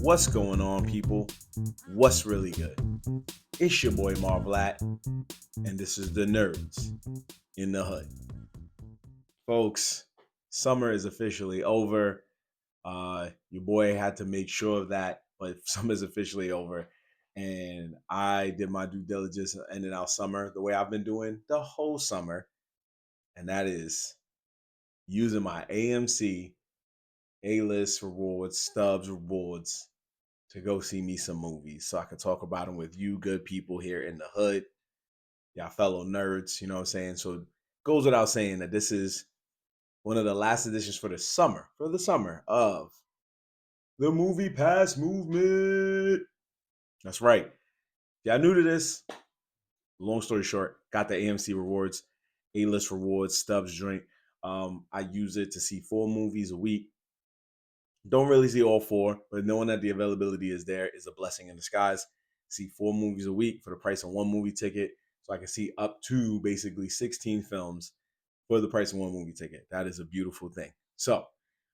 What's going on, people? What's really good? It's your boy Marvlat, and this is the Nerds in the Hood. Folks, summer is officially over. Your boy had to make sure of that, but summer is officially over. And I did my due diligence and ended out summer the way I've been doing the whole summer, and that is using my AMC A-list rewards, Stubs rewards to go see me some movies so I can talk about them with you good people here in the hood, y'all fellow nerds, you know what I'm saying? So it goes without saying that this is one of the last editions for the summer of the Movie Pass Movement. That's right. Y'all new to this? Long story short, got the AMC rewards, A-list rewards, Stubs joint. I use it to see 4 movies a week. Don't really see all 4, but knowing that the availability is there is a blessing in disguise. See 4 movies a week for the price of 1 movie ticket. So I can see up to basically 16 films for the price of 1 movie ticket. That is a beautiful thing. So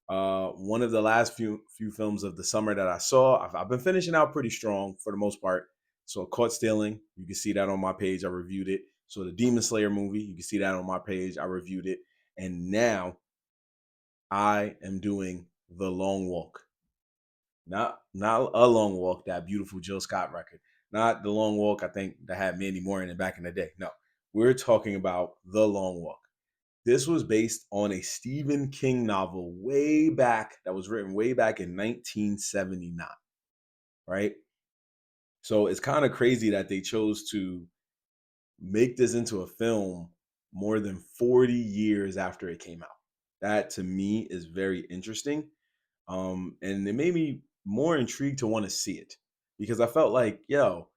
one of the last few films of the summer that I saw, I've been finishing out pretty strong for the most part. So Caught Stealing, you can see that on my page. I reviewed it. So the Demon Slayer movie, you can see that on my page. I reviewed it. And now I am doing The Long Walk. Not A Long Walk, that beautiful Jill Scott record. Not The Long Walk, I think, that had Mandy Moore in it back in the day. No, we're talking about The Long Walk. This was based on a Stephen King novel that was written way back in 1979, right? So it's kind of crazy that they chose to make this into a film more than 40 years after it came out. That to me is very interesting. And it made me more intrigued to want to see it because I felt like, yo,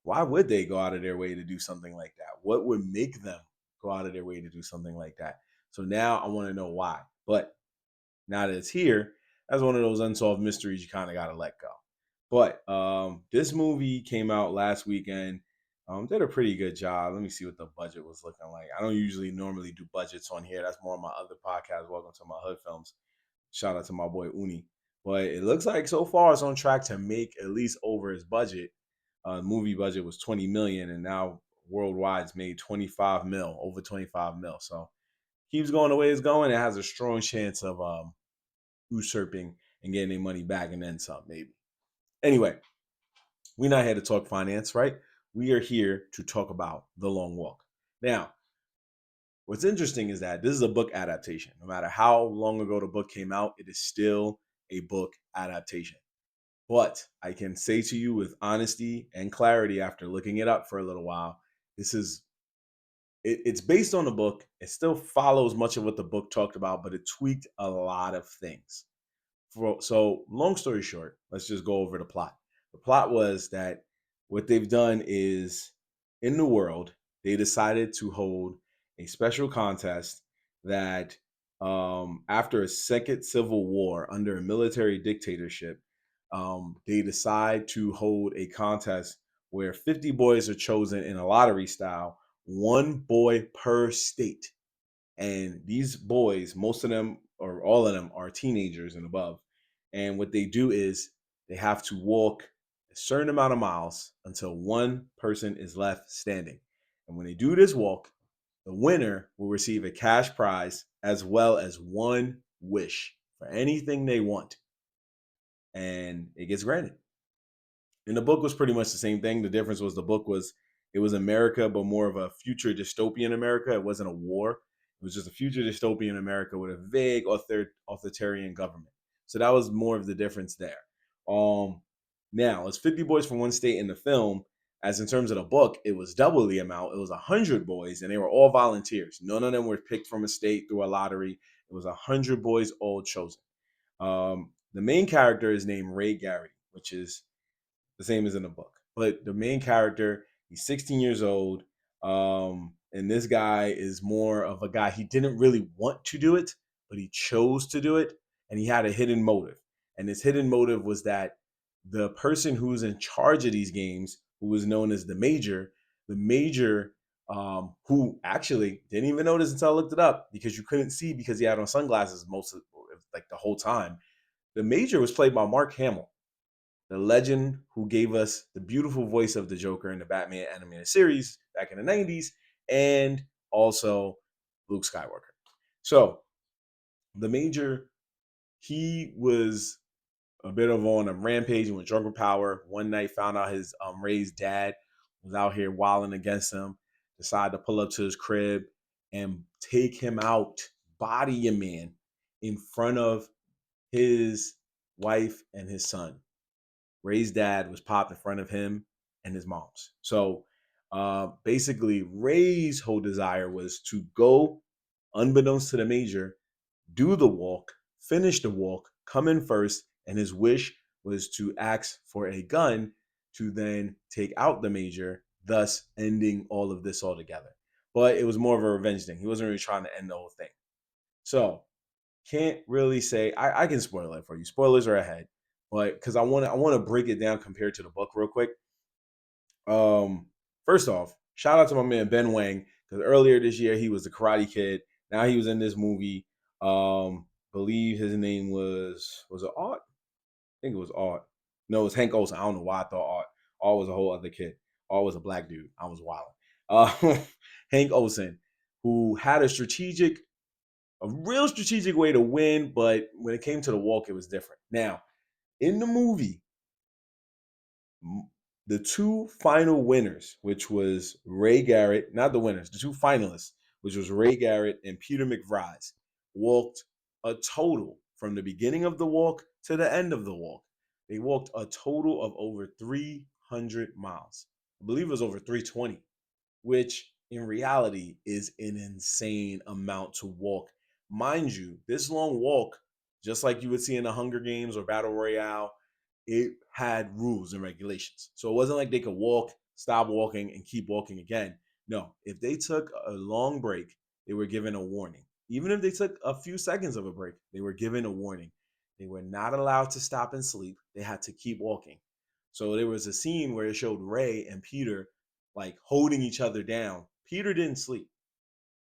why would they go out of their way to do something like that? What would make them go out of their way to do something like that? So now I want to know why. But now that it's here, that's one of those unsolved mysteries you kind of got to let go. But this movie came out last weekend. Did a pretty good job. Let me see what the budget was looking like. I don't usually normally do budgets on here. That's more of my other podcast. Welcome to my hood films. Shout out to my boy Uni. But it looks like so far it's on track to make at least over his budget. Movie budget was 20 million, and now worldwide it's made 25 mil, over 25 mil. So keeps going the way it's going. It has a strong chance of usurping and getting their money back and then some, maybe. Anyway, we're not here to talk finance, right? We are here to talk about The Long Walk. Now, what's interesting is that this is a book adaptation. No matter how long ago the book came out, it is still a book adaptation. But I can say to you with honesty and clarity after looking it up for a little while, it's based on the book. It still follows much of what the book talked about, but it tweaked a lot of things. So, long story short, let's just go over the plot. The plot was that what they've done is in the world, they decided to hold a special contest that after a second civil war under a military dictatorship, they decide to hold a contest where 50 boys are chosen in a lottery style, 1 boy per state. And these boys, most of them or all of them are teenagers and above. And what they do is they have to walk a certain amount of miles until one person is left standing. And when they do this walk, the winner will receive a cash prize as well as one wish for anything they want. And it gets granted. And the book was pretty much the same thing. The difference was it was America, but more of a future dystopian America. It wasn't a war. It was just a future dystopian America with a vague authoritarian government. So that was more of the difference there. Um, Now it's 50 boys from one state in the film. As in terms of the book, it was double the amount. It was 100 boys, and they were all volunteers. None of them were picked from a state through a lottery. It was 100 boys all chosen. The main character is named Ray Garrity, which is the same as in the book. But the main character, he's 16 years old. And this guy is more of a guy, he didn't really want to do it, but he chose to do it. And he had a hidden motive. And his hidden motive was that the person who's in charge of these games, who was known as the major, who actually didn't even notice until I looked it up because you couldn't see because he had on sunglasses most of like the whole time. The Major was played by Mark Hamill, the legend who gave us the beautiful voice of the Joker in the Batman animated series back in the 90s, and also Luke Skywalker. So the Major, he was a bit of on a rampage and with drunk with power. One night found out his raised dad was out here wilding against him, decided to pull up to his crib and take him out, body a man in front of his wife and his son. Ray's dad was popped in front of him and his mom's. So basically, Ray's whole desire was to go, unbeknownst to the Major, do the walk, finish the walk, come in first, and his wish was to ask for a gun to then take out the Major, thus ending all of this altogether. But it was more of a revenge thing. He wasn't really trying to end the whole thing. So can't really say I can spoil it for you. Spoilers are ahead, but because I want to break it down compared to the book real quick. First off, shout out to my man Ben Wang because earlier this year he was the Karate Kid. Now he was in this movie. Believe his name was it Art? I think it was Art. No, it was Hank Olsen. I don't know why I thought Art. Art was a whole other kid. Art was a black dude. I was wild. Hank Olsen, who had a real strategic way to win, but when it came to the walk, it was different. Now, in the movie, the two final winners, which was Ray Garrett, not the winners, the two finalists, which was Ray Garrett and Peter McVrise, walked a total from the beginning of the walk to the end of the walk. They walked a total of over 300 miles. I believe it was over 320, which in reality is an insane amount to walk. Mind you, this long walk, just like you would see in the Hunger Games or Battle Royale, it had rules and regulations. So it wasn't like they could walk, stop walking, and keep walking again. No, if they took a long break, they were given a warning. Even if they took a few seconds of a break, they were given a warning. They were not allowed to stop and sleep. They had to keep walking. So there was a scene where it showed Ray and Peter like holding each other down. Peter didn't sleep,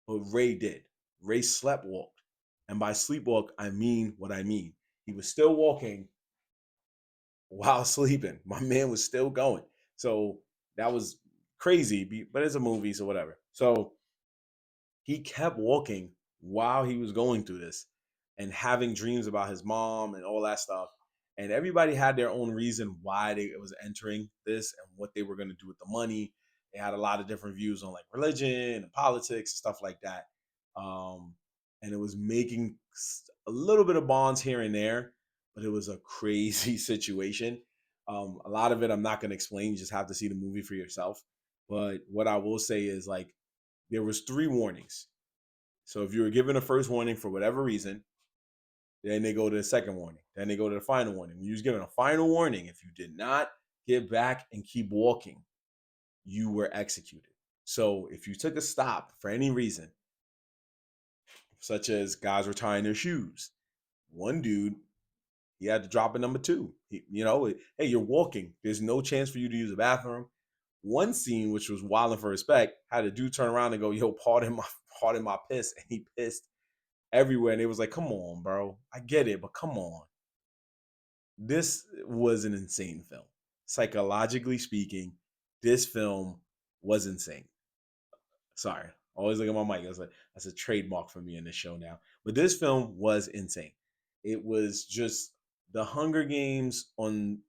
but Ray did. Ray slept walked. And by sleepwalk, I mean what I mean. He was still walking while sleeping. My man was still going. So that was crazy, but it's a movie, so whatever. So he kept walking while he was going through this and having dreams about his mom and all that stuff. And everybody had their own reason why they was entering this and what they were going to do with the money. They had a lot of different views on like religion and politics and stuff like that. Um, and it was making a little bit of bonds here and there, but it was a crazy situation. A lot of it I'm not going to explain. You just have to see the movie for yourself. But what I will say is like there was three warnings. So if you were given a first warning for whatever reason, then they go to the second warning. Then they go to the final warning. When you was given a final warning, if you did not get back and keep walking, you were executed. So if you took a stop for any reason, such as guys were tying their shoes, one dude, he had to drop a number two. Hey, you're walking. There's no chance for you to use a bathroom. One scene, which was wilding for respect, had a dude turn around and go, "Yo, pardon my piss," and he pissed everywhere. And it was like, "Come on, bro. I get it, but come on." This was an insane film. Psychologically speaking, this film was insane. Sorry, always look at my mic. That's a trademark for me in this show now. But this film was insane. It was just the Hunger Games on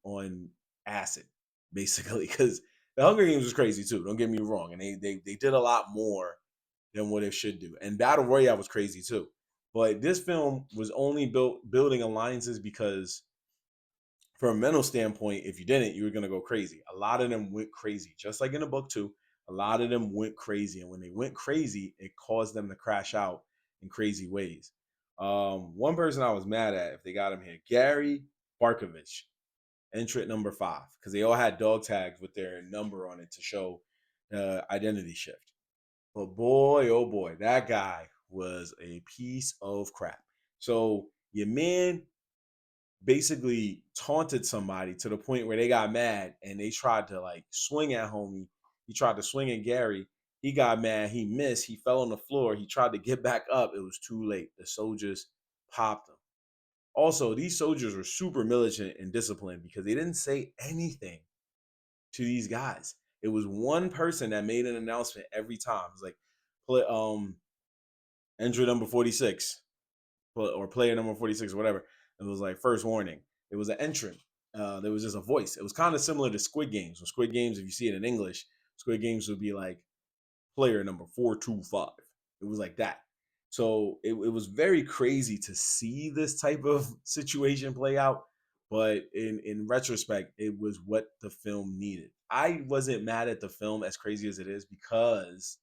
acid, basically, because the Hunger Games was crazy too. Don't get me wrong, and they did a lot more than what it should do. And Battle Royale was crazy too. But this film was only building alliances because from a mental standpoint, if you didn't, you were gonna go crazy. A lot of them went crazy, just like in the book too. A lot of them went crazy, and when they went crazy, it caused them to crash out in crazy ways. One person I was mad at if they got him here, Gary Barkovich, entrant number 5, because they all had dog tags with their number on it to show identity shift. But boy, oh boy, that guy was a piece of crap. So your man basically taunted somebody to the point where they got mad and they tried to like swing at homie. He tried to swing at Gary. He got mad. He missed. He fell on the floor. He tried to get back up. It was too late. The soldiers popped him. Also, these soldiers were super militant and disciplined because they didn't say anything to these guys. It was one person that made an announcement every time. It's like, play, entry number 46, or player number 46, or whatever. It was like first warning. It was an entrant. There was just a voice. It was kind of similar to Squid Games. With Squid Games, if you see it in English, Squid Games would be like player number 425. It was like that. So it was very crazy to see this type of situation play out. But in retrospect, it was what the film needed. I wasn't mad at the film, as crazy as it is, because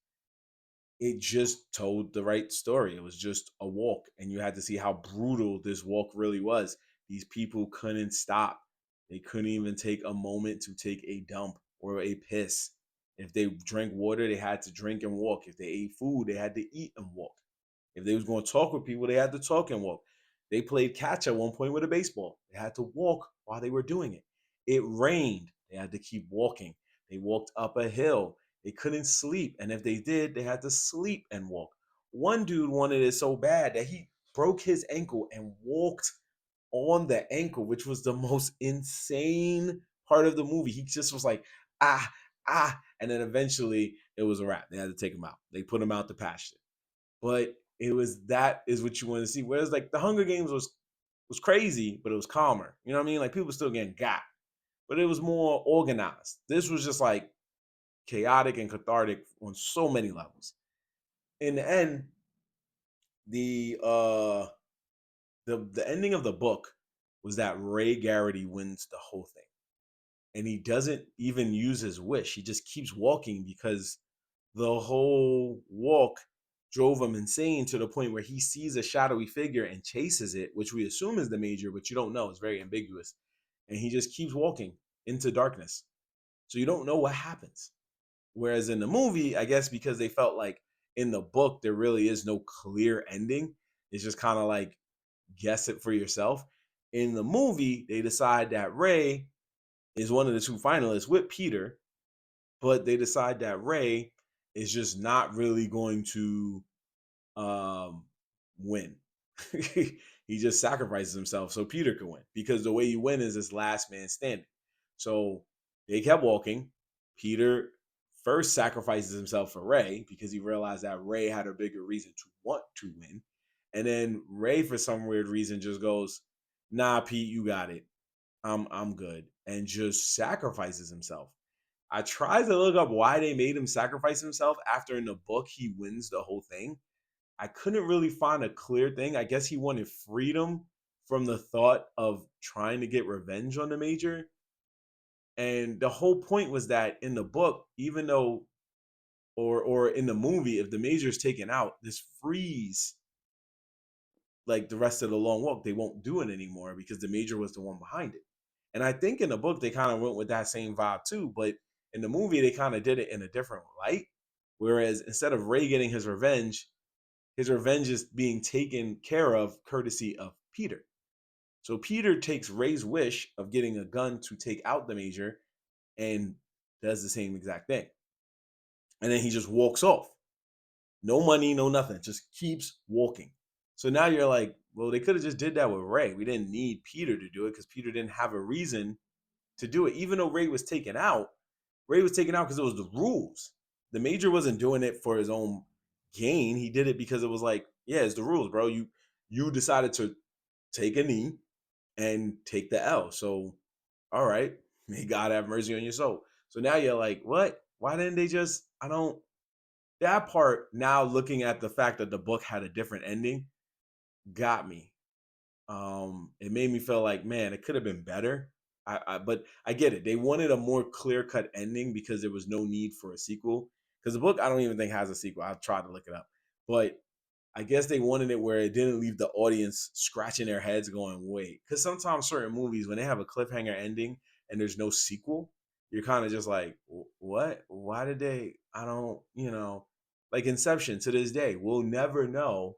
it just told the right story. It was just a walk, and you had to see how brutal this walk really was. These people couldn't stop. They couldn't even take a moment to take a dump or a piss. If they drank water, they had to drink and walk. If they ate food, they had to eat and walk. If they was going to talk with people, they had to talk and walk. They played catch at one point with a baseball. They had to walk while they were doing it. It rained. They had to keep walking. They walked up a hill. They couldn't sleep. And if they did, they had to sleep and walk. One dude wanted it so bad that he broke his ankle and walked on the ankle, which was the most insane part of the movie. He just was like, ah, ah. And then eventually it was a wrap. They had to take him out. They put him out to pasture. But it was, that is what you want to see. Whereas like the Hunger Games was crazy, but it was calmer. You know what I mean? Like people still getting got, but it was more organized. This was just like chaotic and cathartic on so many levels. In the end, the uh the ending of the book was that Ray Garrity wins the whole thing. And he doesn't even use his wish. He just keeps walking because the whole walk drove him insane to the point where he sees a shadowy figure and chases it, which we assume is the Major, but you don't know. It's very ambiguous. And he just keeps walking into darkness. So you don't know what happens. Whereas in the movie, I guess because they felt like in the book, there really is no clear ending. It's just kind of like guess it for yourself. In the movie, they decide that Ray is one of the two finalists with Peter, but they decide that Ray is just not really going to um, win. He just sacrifices himself so Peter can win, because the way you win is this last man standing. So they kept walking. Peter first sacrifices himself for Ray because he realized that Ray had a bigger reason to want to win. And then Ray, for some weird reason, just goes, "Nah, Pete, you got it. I'm good," and just sacrifices himself. I tried to look up why they made him sacrifice himself after in the book he wins the whole thing. I couldn't really find a clear thing. I guess he wanted freedom from the thought of trying to get revenge on the Major. And the whole point was that in the book, even though or in the movie, if the Major is taken out, this frees like the rest of the long walk. They won't do it anymore because the Major was the one behind it. And I think in the book they kind of went with that same vibe too, but in the movie they kind of did it in a different light. Whereas instead of Ray getting his revenge is being taken care of courtesy of Peter. So Peter takes Ray's wish of getting a gun to take out the Major and does the same exact thing. And then he just walks off. No money, no nothing. Just keeps walking. So now you're like, well, they could have just did that with Ray. We didn't need Peter to do it because Peter didn't have a reason to do it. Even though Ray was taken out because it was the rules. The Major wasn't doing it for his own gain. He did it because it was like, yeah, it's the rules, bro. You decided to take a knee and take the L. So, all right, may God have mercy on your soul. So now you're like, what? Why didn't they just? I don't. That part now, looking at the fact that the book had a different ending, got me. It made me feel like, man, it could have been better. But I get it. They wanted a more clear cut ending because there was no need for a sequel. Because the book, I don't even think has a sequel. I've tried to look it up, but I guess they wanted it where it didn't leave the audience scratching their heads, going, "Wait." Because sometimes certain movies, when they have a cliffhanger ending and there's no sequel, you're kind of just like, "What? Why did they?" I don't, like Inception. To this day, we'll never know,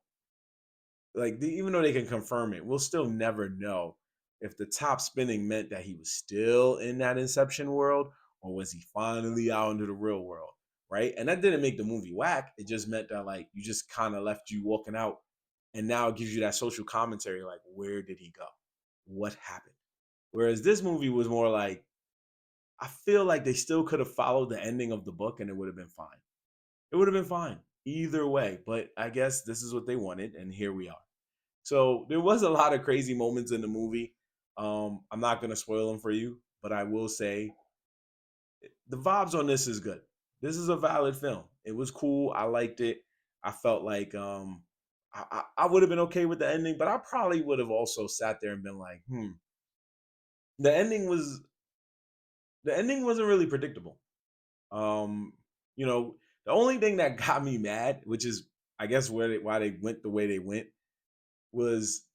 like even though they can confirm it, we'll still never know if the top spinning meant that he was still in that Inception world or was he finally out into the real world, right? And that didn't make the movie whack. It just meant that like you just kind of left you walking out And now it gives you that social commentary, like, where did he go? What happened? Whereas this movie was more like, I feel like they still could have followed the ending of the book and it would have been fine. It would have been fine either way. But I guess this is what they wanted, and here we are. So there was a lot of crazy moments in the movie. I'm not gonna spoil them for you, but I will say the vibes on this is good. This is a valid film. It was cool. I liked it. I felt like I would have been okay with the ending, but I probably would have also sat there and been like, the ending was the ending wasn't really predictable. Um, you know, the only thing that got me mad, which is I guess why they went the way they went, was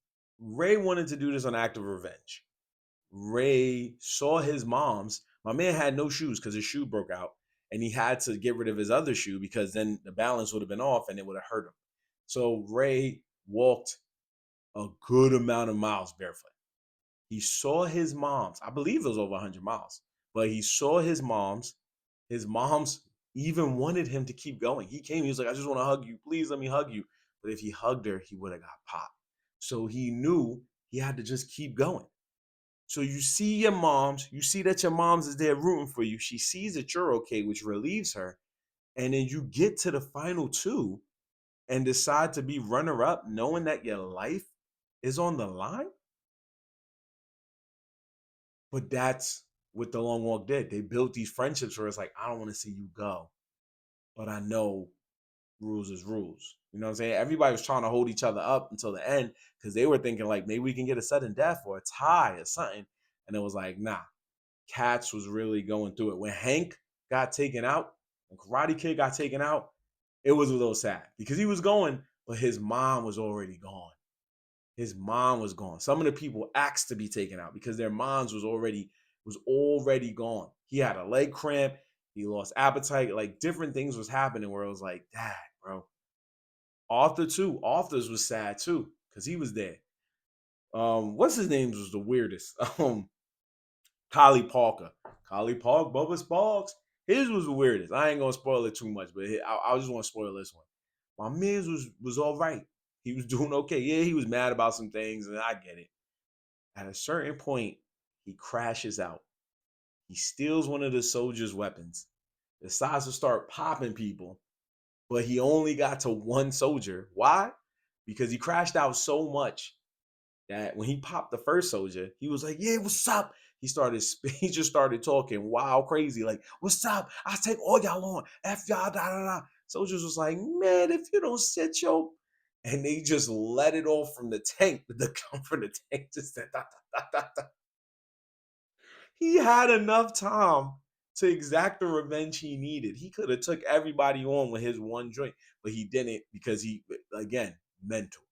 Ray wanted to do this on act of revenge. Ray saw his mom's. My man had no shoes because his shoe broke out, and he had to get rid of his other shoe because then the balance would have been off and it would have hurt him. So Ray walked a good amount of miles barefoot. He saw his mom's. I believe it was over 100 miles, but he saw his mom's. His mom's even wanted him to keep going. He came. He was like, "I just want to hug you. Please let me hug you." But if he hugged her, he would have got popped. So he knew he had to just keep going. So you see your moms, you see that your mom's is there rooting for you. She sees that you're okay, which relieves her. And then you get to the final two and decide to be runner up, knowing that your life is on the line. But that's what the long walk did. They built these friendships where it's like, I don't want to see you go, but I know rules is rules. You know what I'm saying? Everybody was trying to hold each other up until the end because they were thinking like maybe we can get a sudden death or a tie or something. And it was like, nah, Katz was really going through it. When Hank got taken out, when Karate Kid got taken out, it was a little sad because he was going, but his mom was already gone. His mom was gone. Some of the people asked to be taken out because their moms was already gone. He had a leg cramp. He lost appetite. Like different things was happening where it was like, dad, bro. Arthur too. Arthur's was sad too because he was there. What's his name was the weirdest. Collie Parker. Collie Park, Bubba Sparks. His was the weirdest. I ain't gonna spoil it too much, but I just want to spoil this one. My man's was all right. He was doing okay. Yeah, he was mad about some things, and I get it. At a certain point, he crashes out. He steals one of the soldiers' weapons, decides to start popping people, but he only got to one soldier. Why? Because he crashed out so much that when he popped the first soldier, he was like, "Yeah, what's up?" He just started talking wild crazy, like, "What's up? I take all y'all on, f y'all, da da da." Soldiers was like, "Man, if you don't sit your," and they just let it off from the tank. The gun from the tank just said, da, da, da, da. He had enough time to exact the revenge he needed. He could have took everybody on with his one joint, but he didn't because he, again, mental.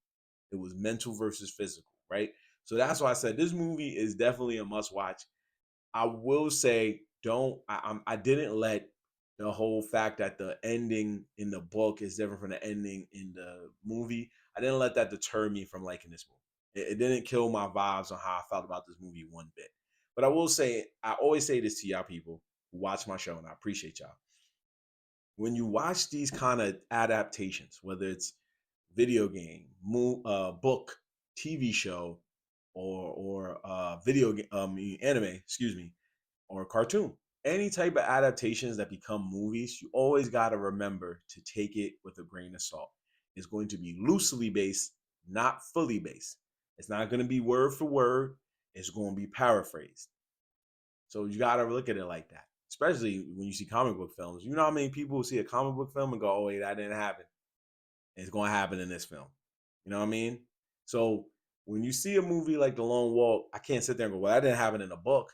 It was mental versus physical, right? So that's why I said this movie is definitely a must watch. I will say, don't I didn't let the whole fact that the ending in the book is different from the ending in the movie. I didn't let that deter me from liking this movie. It didn't kill my vibes on how I felt about this movie one bit. But I will say, I always say this to y'all people who watch my show, and I appreciate y'all. When you watch these kind of adaptations, whether it's video game, book, TV show, or video game, anime, excuse me, or cartoon. Any type of adaptations that become movies, you always got to remember to take it with a grain of salt. It's going to be loosely based, not fully based. It's not going to be word for word. It's going to be paraphrased. So you got to look at it like that. Especially when you see comic book films. You know how many people see a comic book film and go, "Oh wait, that didn't happen." It's going to happen in this film. You know what I mean? So when you see a movie like The Lone Walk, I can't sit there and go, "Well, that didn't happen in the book,"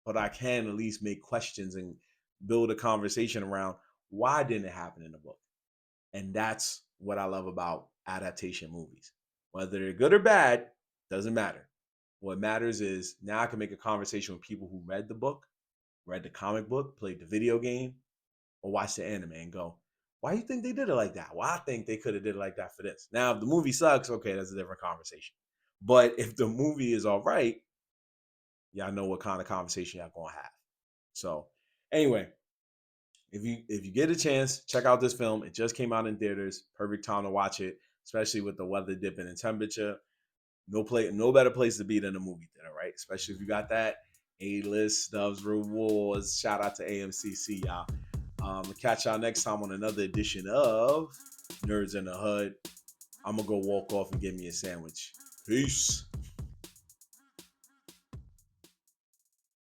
but I can at least make questions and build a conversation around why didn't it happen in the book. And that's what I love about adaptation movies. Whether they're good or bad, doesn't matter. What matters is now I can make a conversation with people who read the book, read the comic book, played the video game, or watch the anime and go, why do you think they did it like that? Well, I think they could have did it like that for this. Now, if the movie sucks, okay, that's a different conversation. But if the movie is all right, y'all know what kind of conversation y'all gonna have. So, anyway, if you get a chance, check out this film. It just came out in theaters. Perfect time to watch it. especially with the weather dipping in temperature. No better place to be than a movie theater, right? Especially if you got that A-list Stubbs rewards. Shout out to AMCC, y'all. Catch y'all next time on another edition of Nerds in the Hood. I'm gonna go walk off and get me a sandwich. Peace.